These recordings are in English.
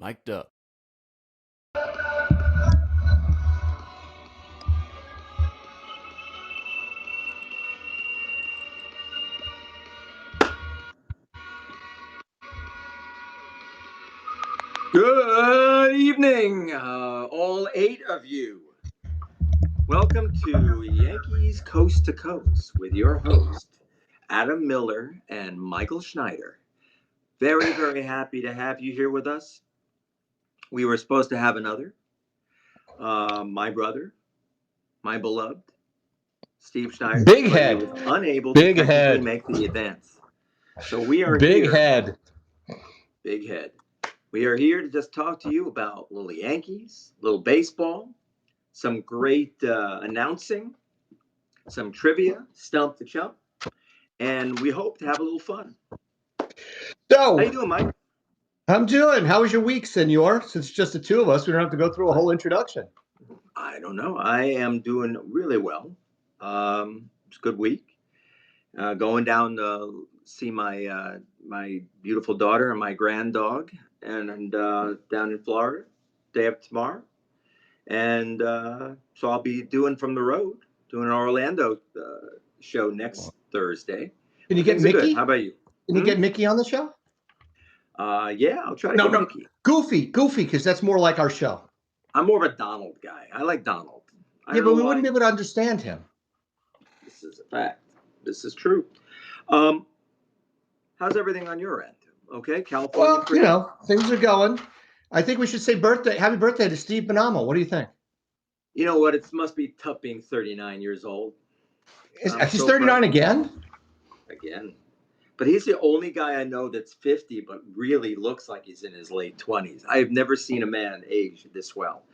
Mic'd up. Good evening, all 8 of you. Welcome to Yankees Coast to Coast with your host, Adam Miller and Michael Schneider. Very, very happy to have you here with us. We were supposed to have another. My brother, my beloved, Steve Schneider, Big but head. he was unable Big to technically head. make the events. So we are Big here. head. Big head. We are here to just talk to you about little Yankees, little baseball, some great announcing, some trivia, stump the chump, and we hope to have a little fun. So, How you doing, Mike? I'm doing. How was your week, senor? Since it's just the two of us, we don't have to go through a whole introduction. I don't know. I am doing really well. It's a good week. Going down to see my my beautiful daughter and my grand dog, and down in Florida, day after tomorrow, and so I'll be doing from the road, doing an Orlando show next Thursday. Can you But get things are good. Mickey? How about you? Can you get Mickey on the show? Yeah, I'll try to No, get Mickey. Goofy, because that's more like our show. I'm more of a Donald guy. I like Donald. Yeah, but we wouldn't be able to understand him. This is a fact. This is true. How's everything on your end? Okay, California. Well, things are going. I think we should say happy birthday to Steve Bonamo. What do you think? You know what? It must be tough being 39 years old. He's 39 again? Again. But he's the only guy I know that's 50, but really looks like he's in his late 20s. I have never seen a man age this well.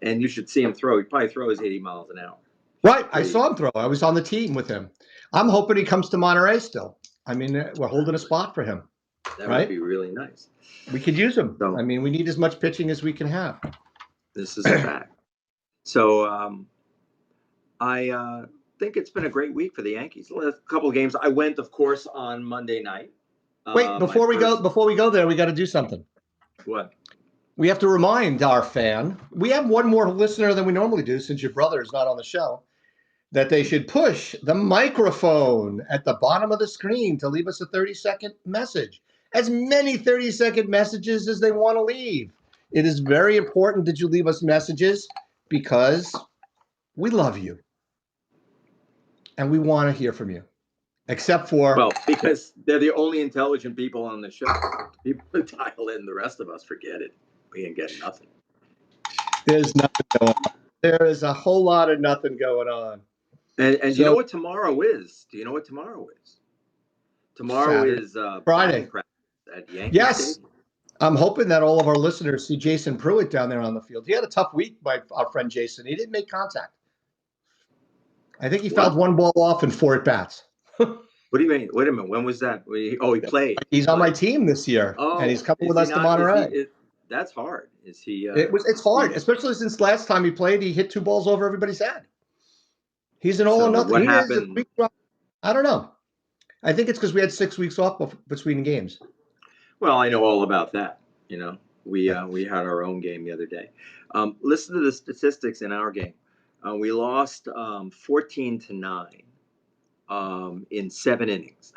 And you should see him throw. He probably throws 80 miles an hour. Right. I saw him throw. I was on the team with him. I'm hoping he comes to Monterey still. I mean, we're holding a spot for him. That would be really nice. We could use him. So, I mean, we need as much pitching as we can have. This is a fact. So I think it's been a great week for the Yankees. A couple of games. I went, of course, on Monday night. Wait, before we go there, we got to do something. What? We have to remind our fan. We have one more listener than we normally do, since your brother is not on the show, that they should push the microphone at the bottom of the screen to leave us a 30-second message. As many 30-second messages as they want to leave. It is very important that you leave us messages because we love you. And we want to hear from you. Except for... Well, because they're the only intelligent people on the show. People who dial in, the rest of us, forget it. We ain't getting nothing. There's nothing going on. There is a whole lot of nothing going on. And so, you know what tomorrow is? Do you know what tomorrow is? Tomorrow is Friday at Yankee Stadium. I'm hoping that all of our listeners see Jason Pruitt down there on the field. He had a tough week, our friend Jason. He didn't make contact. I think he fouled one ball off in 4 at-bats. What do you mean? Wait a minute. When was that? He played. He's on my team this year, and he's coming with us to Monterey. That's hard. Is he? It's hard, especially since last time he played, he hit 2 balls over everybody's head. He's an all or nothing. What happened? I don't know. I think it's because we had 6 weeks off between games. Well, I know all about that. You know, we had our own game the other day. Listen to the statistics in our game. We lost 14-9 in 7 innings,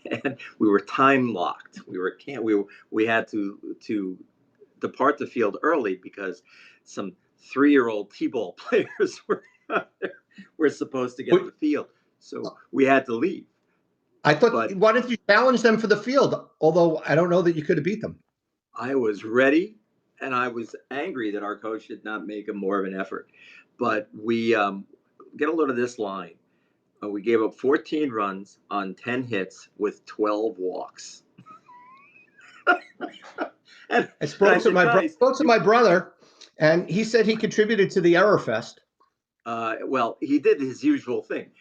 and we were time locked. We had to depart the field early because some 3-year-old T-ball players were supposed to get the field, so we had to leave. I thought, why didn't you challenge them for the field? Although I don't know that you could have beat them. I was ready, and I was angry that our coach did not make more of an effort. But we get a load of this line. We gave up 14 runs on 10 hits with 12 walks. I spoke to my brother, and he said he contributed to the error fest. Well, he did his usual thing.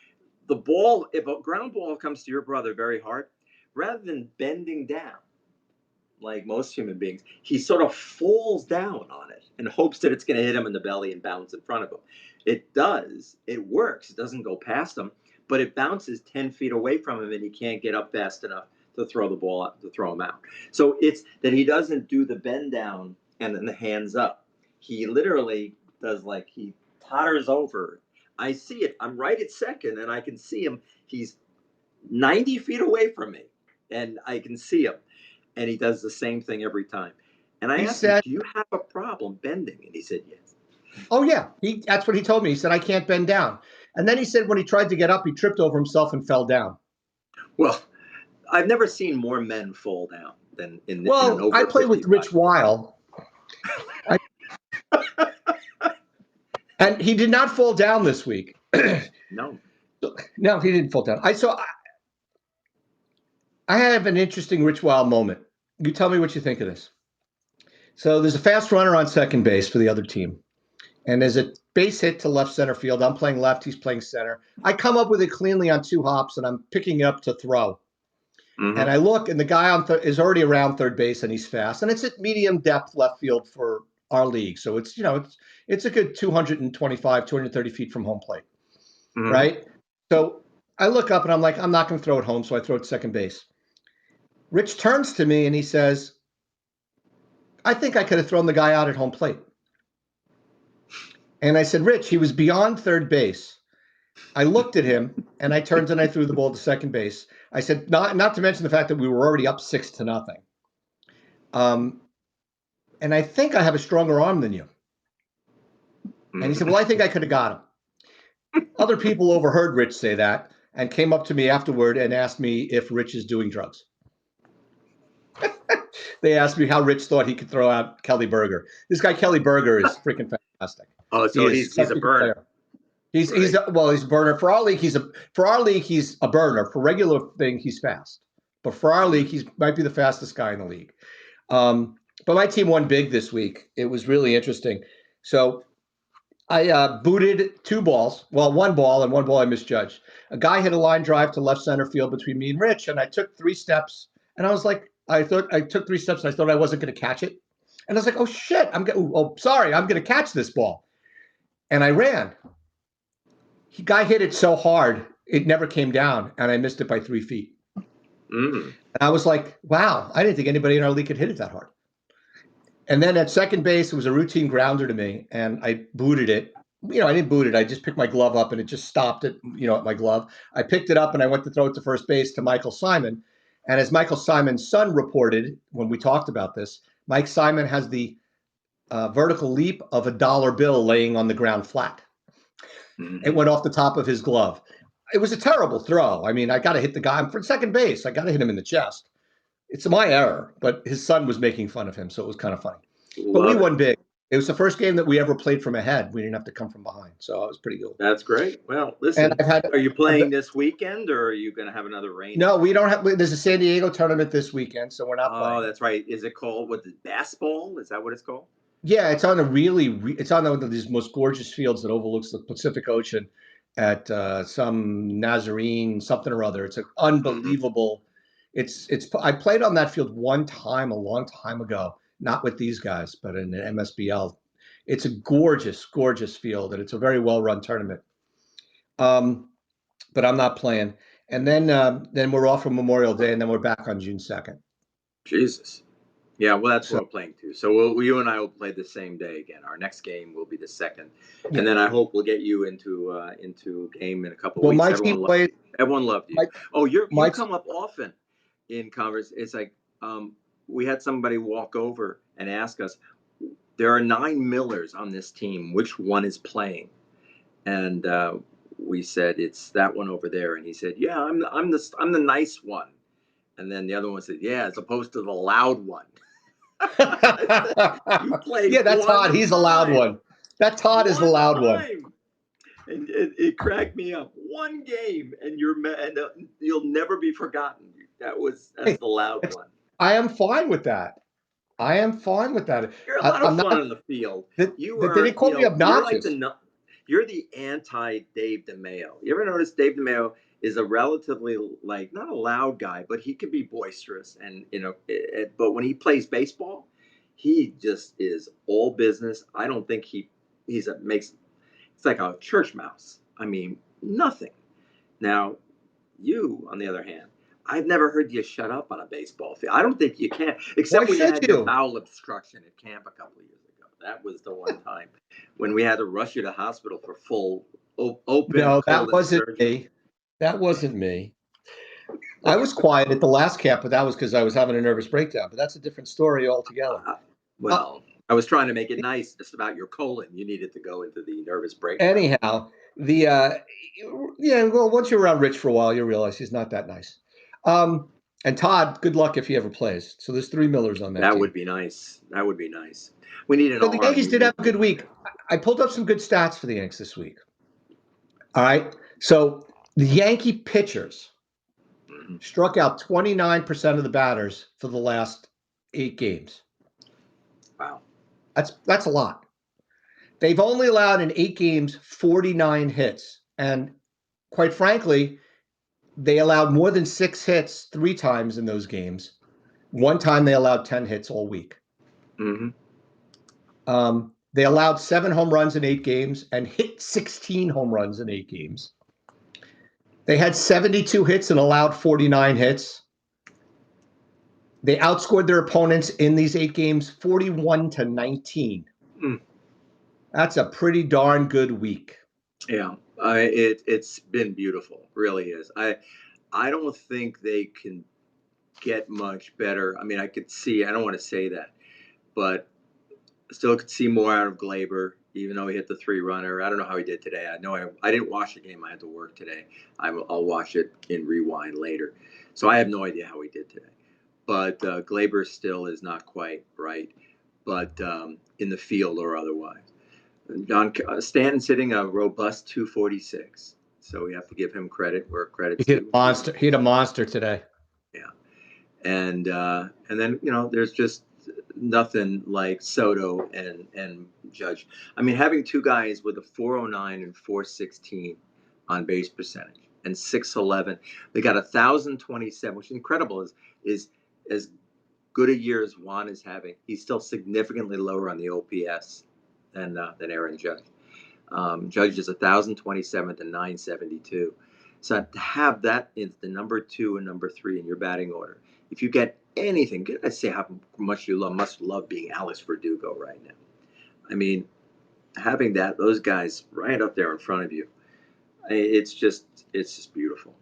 The ball, if a ground ball comes to your brother very hard, rather than bending down like most human beings, he sort of falls down on it and hopes that it's going to hit him in the belly and bounce in front of him. It does. It works. It doesn't go past him, but it bounces 10 feet away from him, and he can't get up fast enough to throw the ball out, to throw him out. So it's that he doesn't do the bend down and then the hands up. He literally does, like, he totters over. I see it. I'm right at second, and I can see him. He's 90 feet away from me, and I can see him. And he does the same thing every time. And I He asked him, said, "Do you have a problem bending?" And he said, "Yes." "Oh yeah, that's what he told me. He said I can't bend down." And then he said when he tried to get up, he tripped over himself and fell down. Well, I've never seen more men fall down than in an Well, I over play with 55. Rich Weil, and he did not fall down this week. No. No, he didn't fall down. I have an interesting Rich Weil moment. You tell me what you think of this. So there's a fast runner on second base for the other team. And there's a base hit to left center field. I'm playing left, he's playing center. I come up with it cleanly on 2 hops, and I'm picking up to throw. And I look, and the guy is already around third base, and he's fast. And it's at medium depth left field for our league. So it's, it's a good 225, 230 feet from home plate, right? So I look up, and I'm like, I'm not going to throw it home, so I throw it to second base. Rich turns to me, and he says, I think I could have thrown the guy out at home plate. And I said, Rich, he was beyond third base. I looked at him, and I turned and I threw the ball to second base. I said, not to mention the fact that we were already up 6-0. And I think I have a stronger arm than you. And he said, well, I think I could have got him. Other people overheard Rich say that and came up to me afterward and asked me if Rich is doing drugs. They asked me how Rich thought he could throw out Kelly Berger. This guy, Kelly Berger, is freaking fantastic. Oh, so he's a burner. Player. He's a burner for our league. He's a burner. For regular thing, he's fast. But for our league, he might be the fastest guy in the league. But my team won big this week. It was really interesting. So I booted 2 balls. Well, 1 ball and 1 ball I misjudged. A guy hit a line drive to left center field between me and Rich, and I took 3 steps. And I was like, I took 3 steps, and I thought I wasn't going to catch it. And I was like, oh shit, I'm going to catch this ball. And I ran. Guy hit it so hard, it never came down, and I missed it by 3 feet. And I was like, wow, I didn't think anybody in our league could hit it that hard. And then at second base, it was a routine grounder to me, and I booted it. I didn't boot it. I just picked my glove up, and it just stopped it, at my glove. I picked it up, and I went to throw it to first base to Michael Simon. And as Michael Simon's son reported when we talked about this, Mike Simon has the vertical leap of a dollar bill laying on the ground flat. It went off the top of his glove. It was a terrible throw. I mean, I got to hit the guy. I'm from second base. I got to hit him in the chest. It's my error, but his son was making fun of him, so it was kind of funny. But we won big. It was the first game that we ever played from ahead. We didn't have to come from behind, so it was pretty cool. That's great. Well, listen, are you playing this weekend, or are you going to have another rain? No, we don't have. There's a San Diego tournament this weekend, so we're not playing. Oh, that's right. Is it called basketball? Is that what it's called? Yeah, it's on it's on one of these most gorgeous fields that overlooks the Pacific Ocean at some Nazarene something or other. It's an unbelievable. It's I played on that field one time a long time ago, not with these guys, but in the MSBL. It's a gorgeous, gorgeous field, and it's a very well run tournament. But I'm not playing, and then we're off for Memorial Day, and then we're back on June 2nd. Jesus. Yeah, well, that's what we're playing too. So you and I will play the same day again. Our next game will be the 2nd, and then I hope we'll get you into a game in a couple of weeks. My team played. Everyone loved you. You come up often in converse. It's like we had somebody walk over and ask us, there are 9 Millers on this team. Which one is playing? And we said it's that one over there. And he said, yeah, I'm the nice one. And then the other one said, yeah, as opposed to the loud one. You played. Yeah, that's Todd. He's the loud one. That Todd is the loud one. And it cracked me up. One game, and you'll never be forgotten. That's the loud one. I am fine with that. You're a lot of fun on the field. They call me obnoxious. You're the anti-Dave DeMayo. You ever notice Dave DeMayo is a relatively, not a loud guy, but he can be boisterous, and but when he plays baseball, he just is all business. I don't think it's like a church mouse. I mean, nothing. Now, you, on the other hand, I've never heard you shut up on a baseball field. I don't think you can, Why except when you should had your you? bowel obstruction at camp a couple of years ago. That was the one time when we had to rush you to hospital for full open No, that colon wasn't surgery. me. That wasn't me. I was quiet at the last camp, but that was because I was having a nervous breakdown. But that's a different story altogether. Uh, Uh, well, I was trying to make it nice just about your colon. You needed to go into the nervous breakdown. anyhow, the yeah, well, once you're around Rich for a while, you realize he's not that nice. Um, and Todd, good luck if he ever plays. So there's three Millers on that That would team. be nice. That would be nice. We need an So the arm. Yankees We did have need a good week. I pulled up some good stats for the Yanks this week. All right. So the Yankee pitchers Mhm. struck out 29% of the batters for the last 8 games. Wow. That's a lot. They've only allowed in 8 games 49 hits. And quite frankly, they allowed more than 6 hits 3 times in those games. One time they allowed 10 hits all week. Hmm. They allowed 7 home runs in 8 games and hit 16 home runs in 8 games. They had 72 hits and allowed 49 hits. They outscored their opponents in these 8 games 41-19. Mm. That's a pretty darn good week. Yeah. It's been beautiful. Really is. I don't think they can get much better. I mean, I could see. I don't want to say that, but still could see more out of Glaber, even though he hit the three runner. I don't know how he did today. I know I didn't watch the game. I had to work today. I'll watch it in rewind later. So I have no idea how he did today. But Glaber still is not quite right, but in the field or otherwise. John Stanton's hitting a robust 246. So we have to give him credit where He credit's hit a due. monster. He hit a monster today. Yeah. And then there's just nothing like Soto and Judge. I mean, having two guys with a 409 and 416 on base percentage and 611, they got 1,027, which is incredible. Is as good a year as Juan is having. He's still significantly lower on the OPS than Aaron Judge. Judge is 1,027 to 972. So to have that is the number two and number three in your batting order. If you get anything, I say how much you must love being Alex Verdugo right now. I mean, having those guys right up there in front of you, it's just beautiful.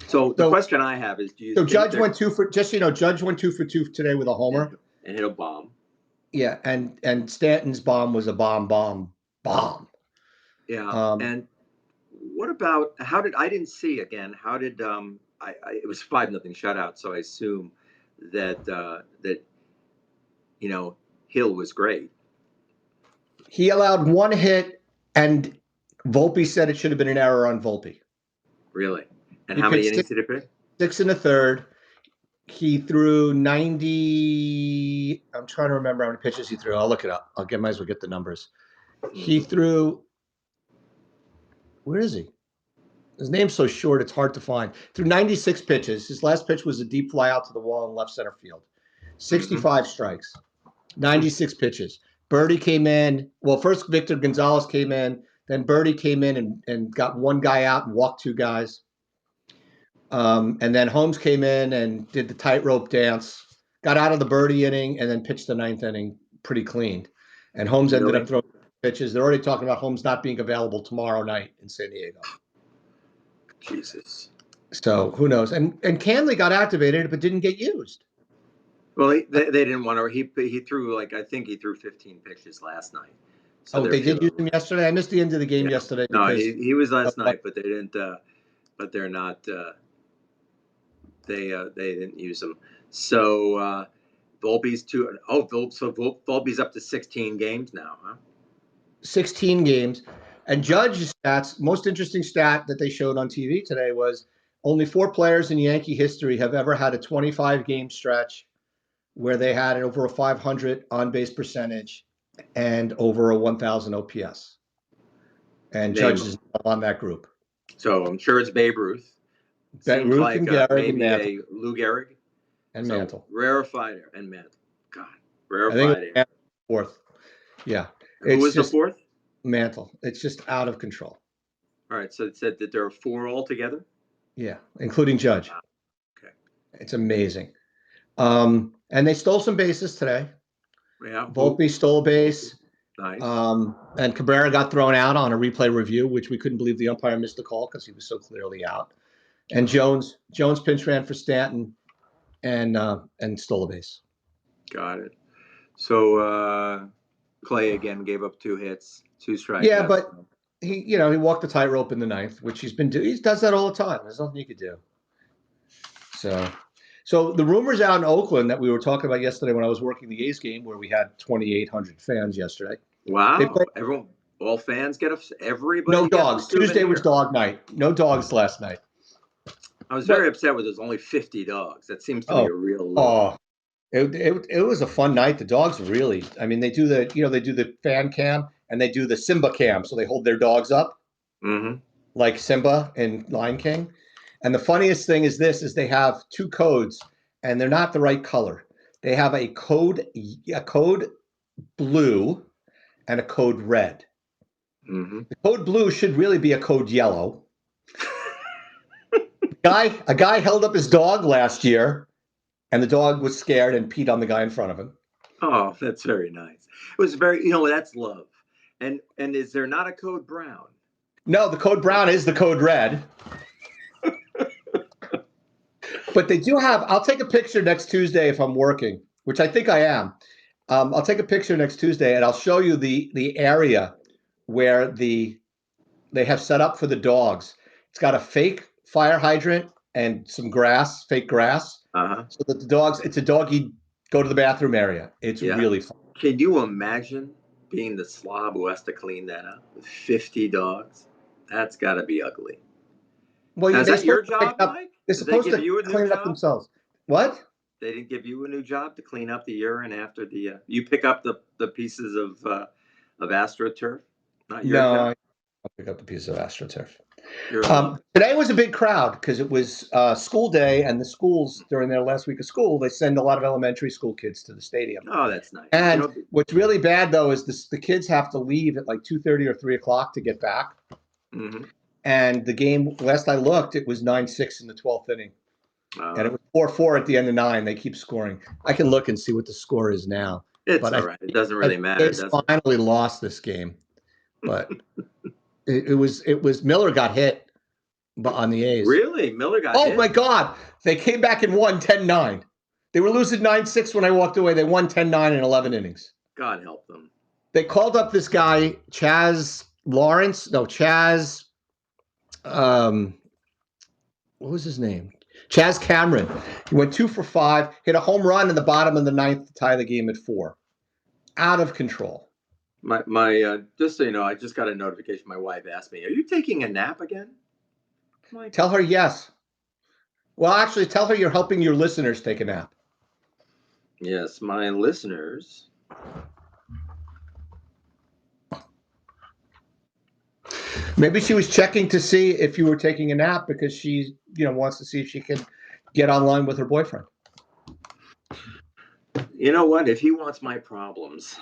So the So, question I have is, do you so think Judge they're went two for just Judge went 2 for 2 today with a and, homer. and hit a bomb? Yeah, and Stanton's bomb was a bomb. Yeah, Um, and what about how did I didn't see again? How did it was 5-0 shutout, so I assume that Hill was great. he allowed one hit, and Volpe said it should have been an error on Volpe. Really. And He how many pitched innings six, did it pitch? 6 in the third. He threw 90. I'm trying to remember how many pitches he threw. I'll look it up. Might as well get the numbers. He Mm-hmm. threw. Where is he? His name's so short, it's hard to find. Threw 96 pitches. His last pitch was a deep fly out to the wall in left center field. Mm-hmm. 65 strikes, 96 pitches. Birdie came in. Well, first Victor Gonzalez came in. Then Birdie came in and got one guy out and walked 2 guys. And then Holmes came in and did the tightrope dance, got out of the Birdie inning, and then pitched the ninth inning pretty clean. And Holmes ended up Really? throwing pitches. They're already talking about Holmes not being available tomorrow night in San Diego. Jesus. So who knows? And Canley got activated, but didn't get used. Well, they didn't want to. He threw I think he threw 15 pitches last night, so Oh, they're they did use feeling him yesterday. I missed the end of the game yeah. yesterday No, because he was of last what night, but they didn't. But they're not. They didn't use him. So Volpe's two. Oh, so Volpe's up to 16 games now, huh? 16 games. And Wow. Judge's stats, most interesting stat that they showed on TV today was only 4 players in Yankee history have ever had a 25-game stretch where they had over a 500 on base percentage and over a 1,000 OPS. And Judge Name is on that group. So I'm sure it's Babe Ruth. Seems Ruth like and Gehrig and maybe Mantle a Lou Gehrig. and So Mantle. rarefied air and Mantle. God, I think rarefied it air. was fourth. Yeah, Who it's was the just fourth? Mantle. It's just out of control. All right, so it said that there are four altogether. Yeah, including Judge. Wow. Okay. It's amazing. And they stole some bases today. Yeah. Volpe stole a base. Nice. And Cabrera got thrown out on a replay review, which we couldn't believe the umpire missed the call because he was so clearly out. And Jones pinch ran for Stanton and stole a base. Got it. So Clay again gave up 2 hits, 2 strikeouts. Yeah, but he walked the tightrope in the ninth, which he's been doing. He does that all the time. There's nothing you could do. So the rumors out in Oakland that we were talking about yesterday when I was working the A's game, where we had 2,800 fans yesterday. Wow! Everyone, all fans get everybody. No dogs. Tuesday was dog night. No dogs last night. I was very upset with there's only 50 dogs. That seems to me a real low. It was a fun night. The dogs really. I mean, they do the fan cam and they do the Simba cam, so they hold their dogs up, like Simba in Lion King. And the funniest thing is they have 2 codes, and they're not the right color. They have a code blue and a code red. The code blue should really be a code yellow. A guy held up his dog last year, and the dog was scared and peed on the guy in front of him. Oh, that's very nice. It was very, that's love. And is there not a code brown? No, the code brown is the code red. But they do have. I'll take a picture next Tuesday if I'm working, which I think I am. I'll take a picture next Tuesday and I'll show you the area where they have set up for the dogs. It's got a fake fire hydrant and some grass, fake grass, so that the dogs. It's a doggy go to the bathroom area. It's really fun. Can you imagine being the slob who has to clean that up with 50 dogs? That's got to be ugly. Well, now, is that your job, Mike? They're supposed to clean it up themselves. What? They didn't give you a new job to clean up the urine after the. You pick up the pieces of AstroTurf. Not your job. I'll pick up the piece of AstroTurf. Today was a big crowd because it was school day, and the schools during their last week of school, they send a lot of elementary school kids to the stadium. Oh, that's nice. And what's really bad though is the kids have to leave at like 2:30 or 3:00 to get back. And the game, last I looked, it was 9-6 in the 12th inning. And it was 4-4 at the end of 9. They keep scoring. I can look and see what the score is now. It's all right. It doesn't really matter. They finally lost this game. But it was Miller got hit on the A's. Really? Miller got hit? Oh, my God. They came back and won 10-9. They were losing 9-6 when I walked away. They won 10-9 in 11 innings. God help them. They called up this guy, Chaz. What was his name? Chaz Cameron. He went 2 for 5, hit a home run in the bottom of the 9th to tie the game at 4. Out of control. My just so you know, I just got a notification. My wife asked me, "Are you taking a nap again?" Tell her yes. Well, actually, tell her you're helping your listeners take a nap. Yes, my listeners. Maybe she was checking to see if you were taking a nap because she, wants to see if she can get online with her boyfriend. You know what? If he wants my problems,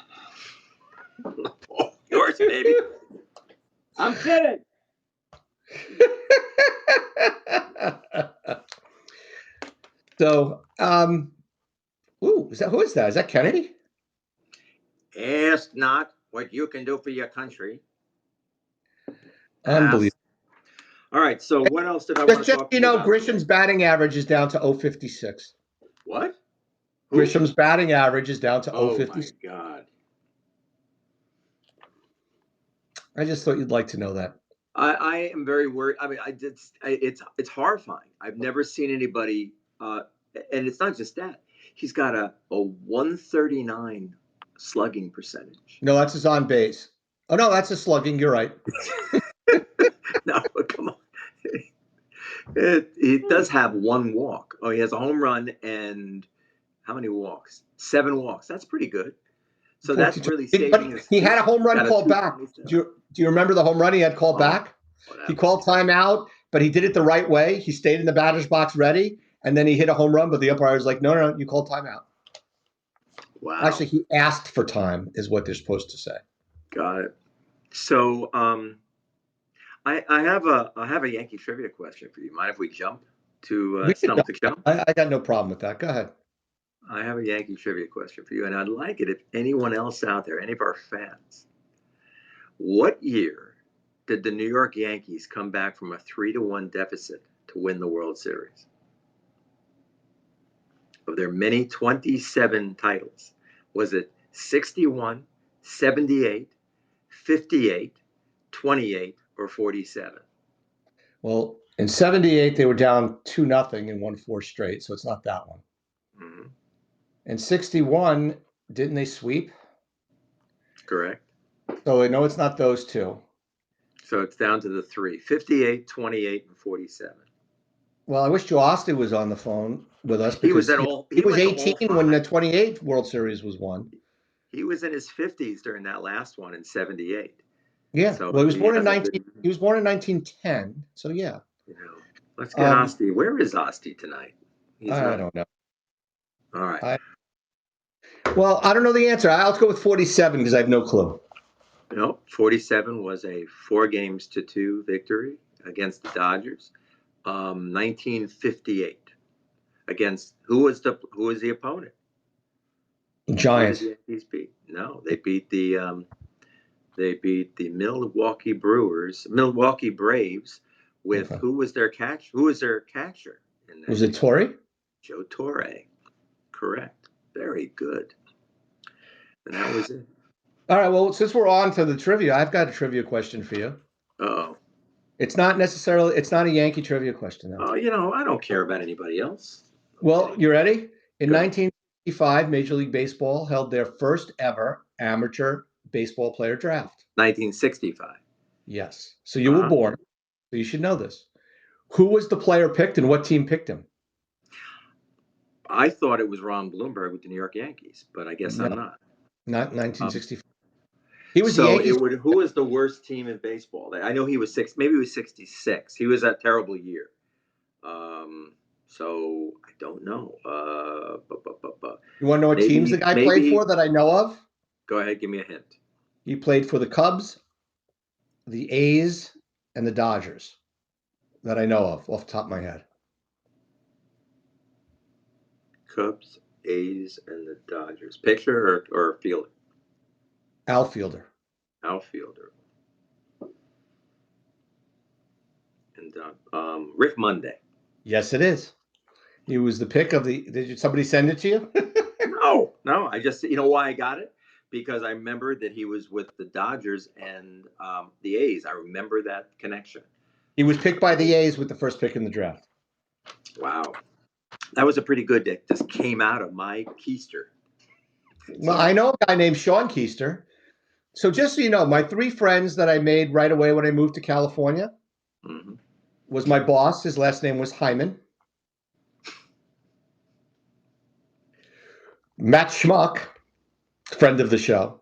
yours, baby. I'm kidding. So, who is that? Is that Kennedy? Ask not what you can do for your country. Unbelievable. All right. So what else did I want to talk about? Grisham's batting average is down to 0.56. What? Grisham's batting average is down to 0.56. Oh my God. I just thought you'd like to know that. I am very worried. I mean, it's horrifying. I've never seen anybody, and it's not just that. He's got a 139 slugging percentage. No, that's his on base. Oh no, that's a slugging. You're right. No, come on. He does have 1 walk. Oh, he has a home run and how many walks? 7 walks. That's pretty good. So that's really saving his. He had a home run called back. Do you remember the home run he had called back? He called timeout, but he did it the right way. He stayed in the batter's box ready, and then he hit a home run, but the umpire was like, no, you called timeout. Wow. Actually, he asked for time is what they're supposed to say. Got it. So I have a Yankee trivia question for you. Mind if we jump to We could go. stump the chump? I got no problem with that. Go ahead. I have a Yankee trivia question for you, and I'd like it if anyone else out there, any of our fans, what year did the New York Yankees come back from a 3-1 deficit to win the World Series? Of their many 27 titles, was it 61, 78, 58, 28, or 47? Well, in '78 they were down 2-0 and won 4 straight, so it's not that one. Mm-hmm. In '61, didn't they sweep? Correct. So I know it's not those two. So it's down to the three: 58, 28, and 47. Well, I wish Joe Austin was on the phone with us He was because at all. he He was went to all 18 when the five. '28 World Series was won. He was in his 50s during that last one in 78. Yeah. So Well, he was he born in has a 19. good, He was born in 1910. So yeah. you know. Let's get Um, Asti. Where is Asti tonight? He's I not. don't know. All right. I Well, I don't know the answer. I'll go with 47 because I have no clue. No, 47 was a 4-2 victory against the Dodgers. 1958 against who was the opponent? Who did Giants. the Yankees beat? No, they beat the Milwaukee Braves with Okay. who was their catcher in Was that it game? Torrey? Joe Torre. Correct. Very good. And that was it. All right. Well, since we're on to the trivia, I've got a trivia question for you. Oh. It's not a Yankee trivia question, though. Oh, I don't care about anybody else. Well, Okay. you ready? In Go ahead. 1955, Major League Baseball held their first ever amateur baseball player draft. 1965. Yes. So you were Uh-huh. born, so you should know this. Who was the player picked and what team picked him? I thought it was Ron Bloomberg with the New York Yankees, but I guess No, I'm not. not Um, 1965. He was the so it Yankees. would. Who was the worst team in baseball? I know he was six. Maybe he was 66. He was that terrible year. Um, so I don't know. You want to know what teams the Maybe, guy played for maybe. that I know of? Go ahead. Give me a hint. He played for the Cubs, the A's, and the Dodgers that I know of off the top of my head. Cubs, A's, and the Dodgers. Pitcher or fielder? Outfielder. Outfielder. And Rick Monday. Yes, it is. He was the pick of the. Did somebody send it to you? No, no. I just why I got it because I remembered that he was with the Dodgers and the A's. I remember that connection. He was picked by So the A's with the first pick in the draft. wow, that was a pretty good that just came out of my keister. Well, I So know a guy named Sean Keister. So just so you know, my 3 friends that I made right away when I moved to California mhm. was my boss. His last name was Hyman. Matt Schmuck, friend of the show,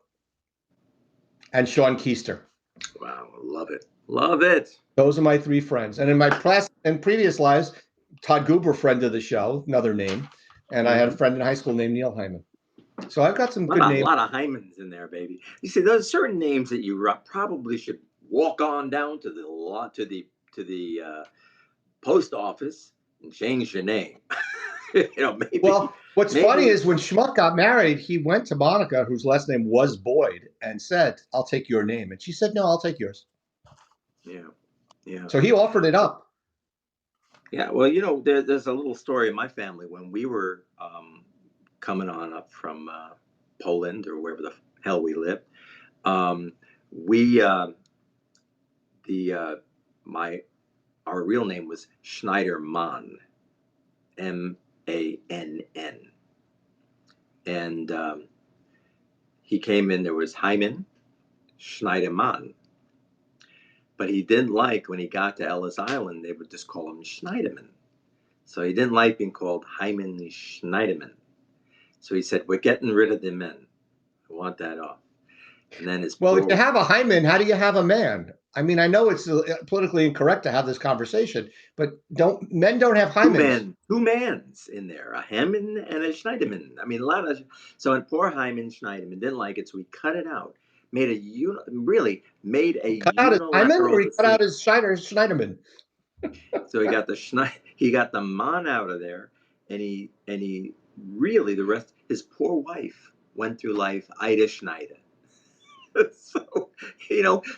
and Sean Keister. Wow, love it, love it. Those are my 3 friends. And in my previous lives, Todd Goober, friend of the show, another name. And I had a Mm-hmm. friend in high school named Neil Hyman. So I've got some A lot good of, names. lot of Hymens in there, baby. You see, there's certain names that you probably should walk on down to the post office and change your name. Maybe, Well, what's funny maybe. is when Schmuck got married, he went to Monica, whose last name was Boyd, and said, I'll take your name. And she said, no, I'll take yours. Yeah, yeah, So he offered it up. yeah. Well, there's a little story in my family when we were coming on up from Poland or wherever the hell we lived. We the my our real name was Schneider Mann, Mann, and he came in. There was Hyman Schneiderman, but he didn't like when he got to Ellis Island. They would just call him Schneiderman. So he didn't like being called Hyman Schneiderman. So he said, "We're getting rid of the men. I want that off." And then his Well, if you poor have a Hyman, how do you have a man? I mean, I know it's politically incorrect to have this conversation, but men don't have Hymens? two mans in there, a Hammond and a Schneiderman. I mean, a lot of. So and poor Hyman Schneiderman didn't like it, so he cut it out. Really made a Cut out his Hyman or unilateral he cut out decision. his Schneiderman? So he got the man out of there, and he really the rest. His poor wife went through life Ida Schneider. So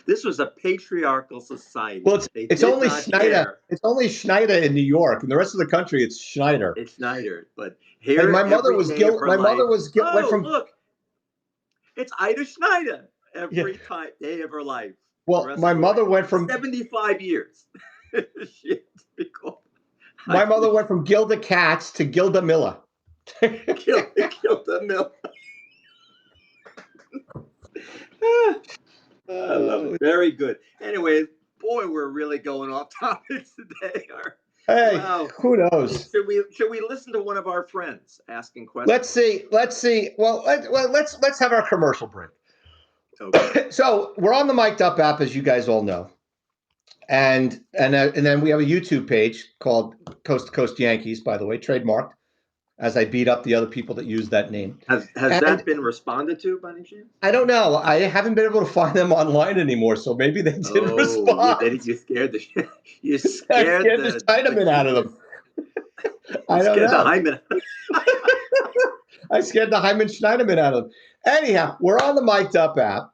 this was a patriarchal society. Well, They it's did only not Schneider. care. It's only Schneider in New York, and the rest of the country, it's Schneider. It's Schneider, but Like here every day of her My mother life. was went Oh, from look, it's Ida Schneider yeah. every day of her life. The Well, rest my of her life, mother went from 75 years. She had to be called my Ida mother went from Gilda Katz to Gilda Miller. killed the mill. I love it. Very good. Anyway, boy, we're really going off topic today. Hey, Wow. who knows? Should we listen to one of our friends asking Let's questions? see. Let's see. Well, let's have our commercial break. Okay. So we're on the Mic'd Up app, as you guys all know, and then we have a YouTube page called Coast to Coast Yankees. By the way, trademarked. As I beat up the other people that use that name. Has And that been responded to by any chance? I don't know. I haven't been able to find them online anymore, so maybe they did Oh, respond. you scared the you I scared scared the the Chinaman out of genius. them. You I don't scared the know. hymen. I scared the Hyman Schneiderman out of them. Anyhow, we're on the Mic'd Up app,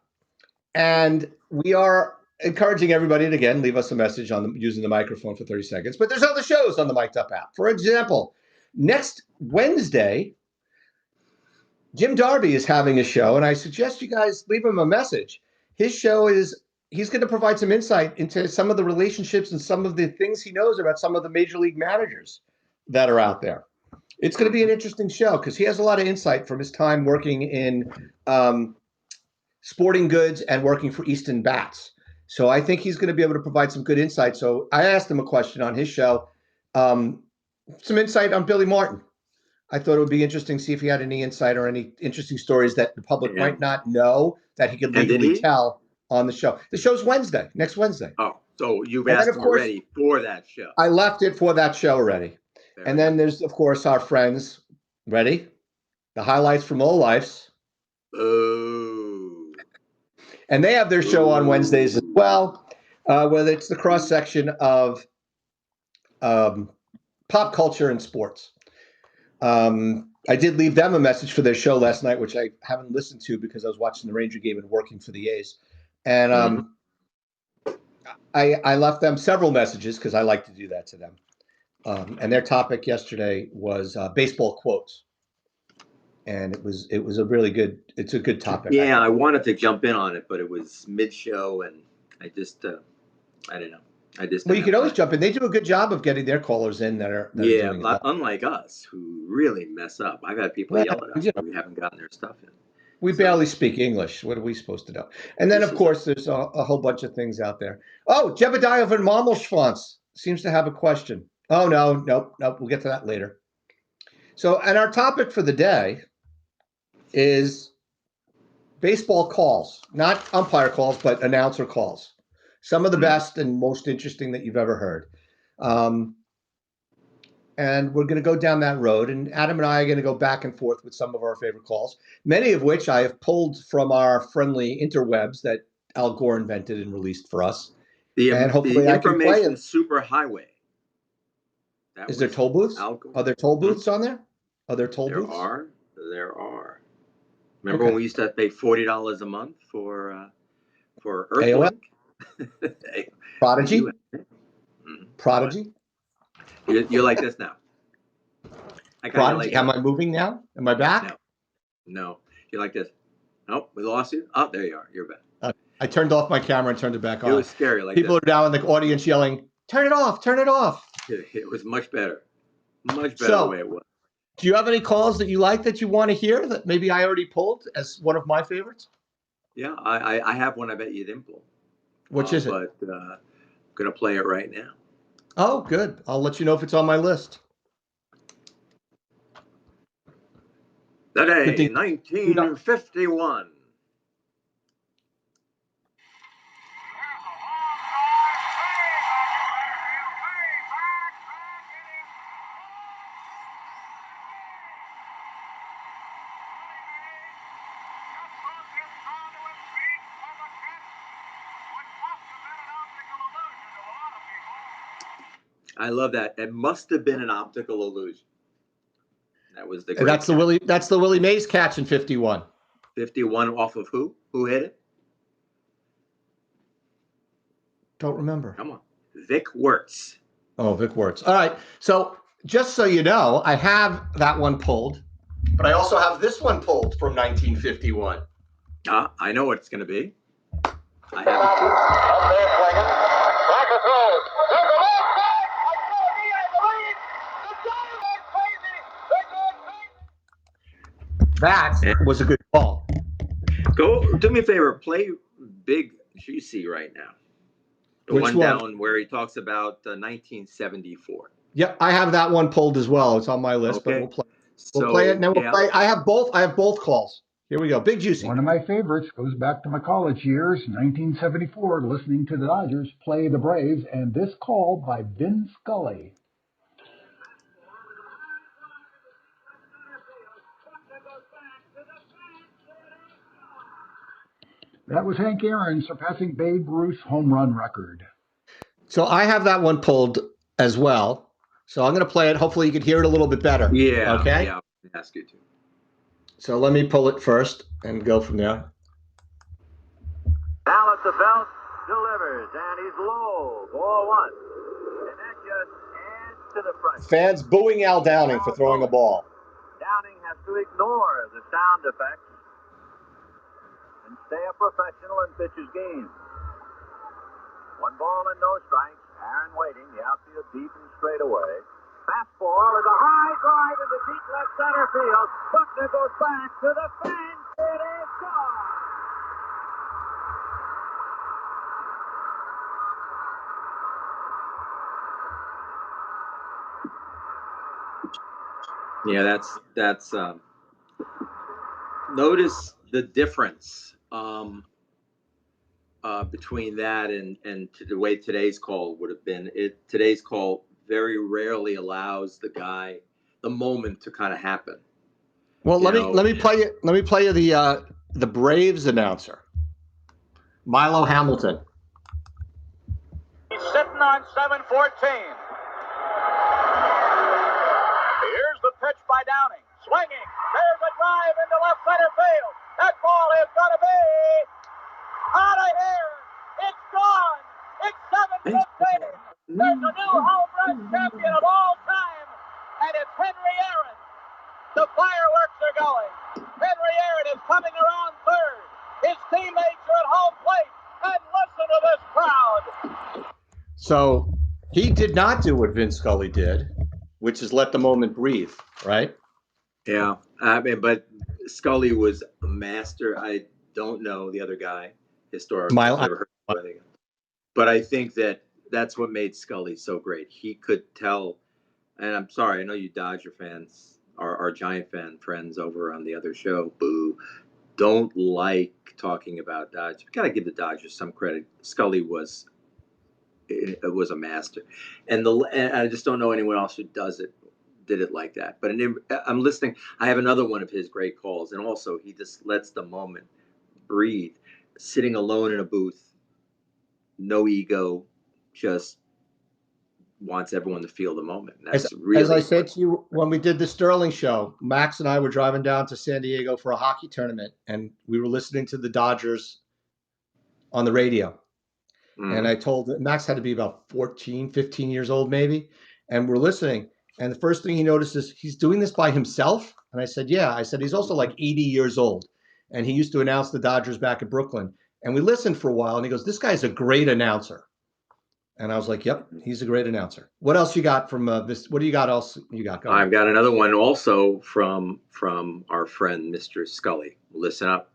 and we are encouraging everybody to, again, leave us a message on using the microphone for 30 seconds. But there's other shows on the Mic'd Up app. For example, next Wednesday, Jim Darby is having a show, and I suggest you guys leave him a message. His show is he's going to provide some insight into some of the relationships and some of the things he knows about some of the major league managers that are out there. It's going to be an interesting show because he has a lot of insight from his time working in sporting goods and working for Easton Bats. So I think he's going to be able to provide some good insight. So I asked him a question on his show, some insight on Billy Martin. I thought it would be interesting to see if he had any insight or any interesting stories that the public Yeah. might not know that he could And did legally he? tell on the show. The show's next Wednesday. Oh, so you've And then, asked of him course, already for that show. I left it for that show already. And Very then good. there's, of course, our friends. Ready? The highlights from All Lifes. Oh. And they have their show on Wednesdays as Ooh. well, whether it's the cross section of pop culture and sports. I did leave them a message for their show last night, which I haven't listened to because I was watching the Ranger game and working for the A's. And I left them several messages because I like to do that to them. And their topic yesterday was baseball quotes, and it was a really good. It's a good topic. I Yeah, think. I wanted to jump in on it, but it was mid-show, and I just, I don't know. I just Well, didn't you have could always time. jump in. They do a good job of getting their callers in that are Yeah, doing it. unlike us, who really mess up. I've had people Well, yell at us you know, when we haven't gotten their stuff in. we So barely speak English. What are we supposed to know? And then, this of is course, there's a whole bunch of things out there. Oh, Jebediah von Mommelschwanz seems to have a question. Oh, no, nope. We'll get to that later. So, and our topic for the day is baseball calls, not umpire calls, but announcer calls. Some of the best and most interesting that you've ever heard. And we're going to go down that road. And Adam and I are going to go back and forth with some of our favorite calls, many of which I have pulled from our friendly interwebs that Al Gore invented and released for us. And the hopefully I can play information it. superhighway. That Is there was toll booths? Al Gore. Are there toll booths on there? Are there toll There booths? are. There are. Remember when Okay. we used to pay $40 a month for AOL? Earthlink? Prodigy? Mhm. What? Prodigy? You're like this now. I got you Prodigy? like Am this. I moving now? Am I back? No, no. You're like this. Oh, we lost you. Oh, there you are. You're back. I turned off my camera and turned it back It on. was scary like People this. are now in the audience yelling, "Turn it off! Turn it off!" It was much better. Much better the way So, it was. do you have any calls that you like that you want to hear that maybe I already pulled as one of my favorites? Yeah, I have one I bet you didn't pull. Which is it? But I'm going to play it right now. Oh, good. I'll let you know if it's on my list. The Good day, thing you don't. 1951. I love that. It must have been an optical illusion. That was the And great catch. That's the Willie Mays catch in 51. 51 off of who? Who hit it? Don't remember. Come on. Vic Wertz. Oh, Vic Wertz. All right. So just so you know, I have that one pulled, but I also have this one pulled from 1951. I know what it's going to be. I have it too. That was a good call. Go do me a favor. Play Big Juicy right now. The Which one one? down where he talks about 1974. Yep, I have that one pulled as well. It's on my list, but Okay. we'll play. We'll So play it, and then we'll yeah, play. I have both calls. Here we go. Big Juicy. One of my favorites goes back to my college years, 1974, listening to the Dodgers play the Braves, and this call by Vin Scully. That was Hank Aaron surpassing Babe Ruth's home run record. So I have that one pulled as well. So I'm going to play it. Hopefully you can hear it a little bit better. yeah, Okay. yeah. I'll ask you to. So let me pull it first and go from there. Now at the belt, delivers, and he's low, ball one. And that just adds to the pressure. Fans booing Al Downing for throwing a ball. Downing has to ignore the sound effects and stay a professional and pitch his game. 1 ball and no strikes. Aaron waiting, the outfield deep and straight away. Fastball is a high drive into deep left center field. Buckner goes back to the fence. It is gone. Yeah, that's. Notice the difference between that and to the way today's call would have been. Today's call very rarely allows the moment to kind of happen. Well, let me play you the Braves announcer, Milo Hamilton. He's sitting on 7-14. Here's the pitch by Downing. Swinging. There's a drive into left center field. That ball is going to be out of here. It's gone. It's 7-15. There's a new home run champion of all time, and it's Henry Aaron. The fireworks are going. Henry Aaron is coming around third. His teammates are at home plate. And listen to this crowd. So he did not do what Vin Scully did, which is let the moment breathe, right? Yeah, I mean, but Scully was a master. I don't know the other guy historically. I've never heard of anything. But I think that's what made Scully so great. He could tell, and I'm sorry, I know you Dodger fans, our Giant fan friends over on the other show, boo, don't like talking about Dodgers. We got to give the Dodgers some credit. Scully was a master, and I just don't know anyone else who did it like that. But I'm listening. I have another one of his great calls, and also he just lets the moment breathe, sitting alone in a booth, no ego, just wants everyone to feel the moment. And that's really, as I said to you when we did the Sterling show, Max and I were driving down to San Diego for a hockey tournament, and we were listening to the Dodgers on the radio. And I told Max had to be about 14, 15 years old, maybe. And we're listening. And the first thing he noticed is he's doing this by himself. And I said, yeah. I said, he's also like 80 years old. And he used to announce the Dodgers back in Brooklyn. And we listened for a while. And he goes, this guy's a great announcer. And I was like, yep, he's a great announcer. What else you got from this? What do you got else you got going? I've got another one also from our friend, Mr. Scully. Listen up.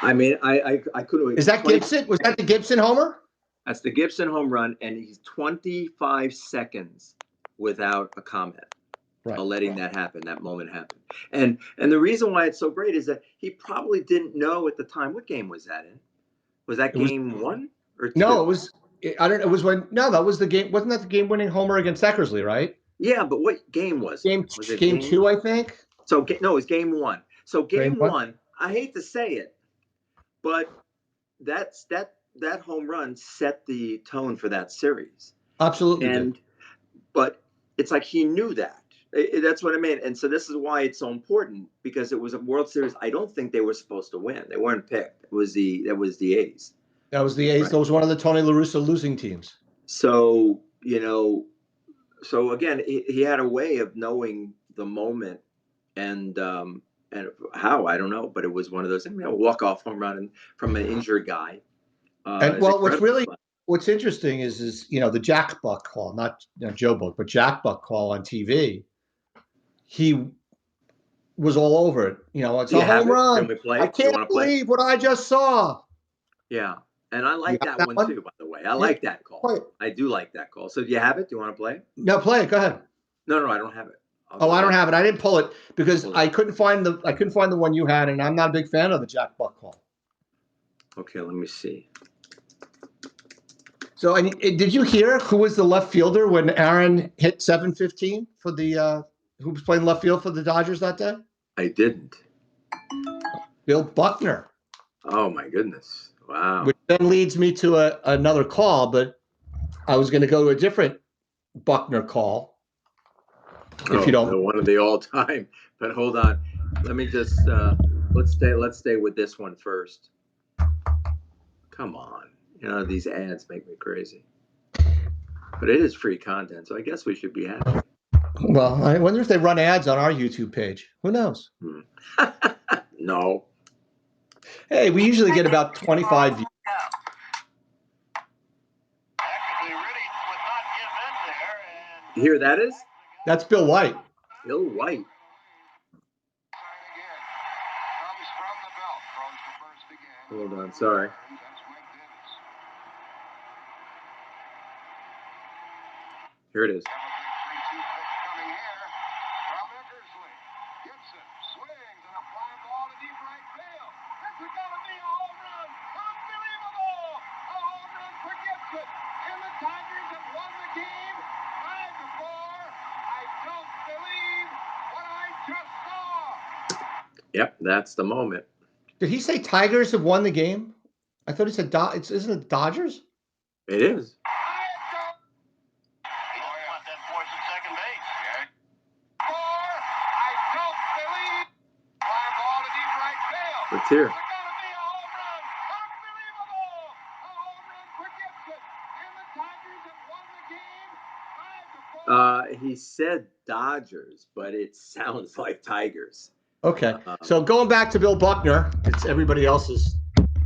I mean, I couldn't. Is that Gibson? Was that the Gibson homer? That's the Gibson home run, and he's 25 seconds without a comment. Right. Letting that happen, that moment happen. And the reason why it's so great is that he probably didn't know at the time. What game was that in? Was that game 1 or 2? No, it was. I don't know. It was when. No, that was the game. Wasn't that the game-winning homer against Eckersley? Right. Yeah, but what game was it? Was it game 2? I think. So no, it was game 1. So game Game 1. I hate to say it, but that home run set the tone for that series. Absolutely. But it's like he knew that. That's what I mean. And so this is why it's so important, because it was a World Series. I don't think they were supposed to win. They weren't picked. That was the A's. That was the A's. Right. That was one of the Tony La Russa losing teams. So, so again, he had a way of knowing the moment and how, I don't know, but it was one of those, walk-off home run from an injured guy. And well, what's interesting is the Jack Buck call, not Joe Buck, but Jack Buck call on TV. He was all over it. It's a home run. I can't believe what I just saw. Yeah. And I like that one too, by the way. I like that call. I do like that call. So do you have it? Do you want to play? No, play it. Go ahead. No, I don't have it. I don't have it. I didn't pull it because I couldn't find the one you had, and I'm not a big fan of the Jack Buck call. Okay, let me see. So, did you hear who was the left fielder when Aaron hit 715 for who was playing left field for the Dodgers that day? I didn't. Bill Buckner. Oh my goodness! Wow. Which then leads me to another call, but I was going to go to a different Buckner call. If you don't, one of the all-time. But hold on, let me just let's stay with this one first. Come on, these ads make me crazy. But it is free content, so I guess we should be happy. Well, I wonder if they run ads on our YouTube page. Who knows? No. Hey, we usually get about 25 views. You hear that is? That's Bill White. Bill White. Hold on, sorry. Here it is. Yep, that's the moment. Did he say Tigers have won the game? I thought he said isn't it Dodgers? It is. Let's hear. He said Dodgers, but it sounds like Tigers. Okay. So going back to Bill Buckner, it's everybody else's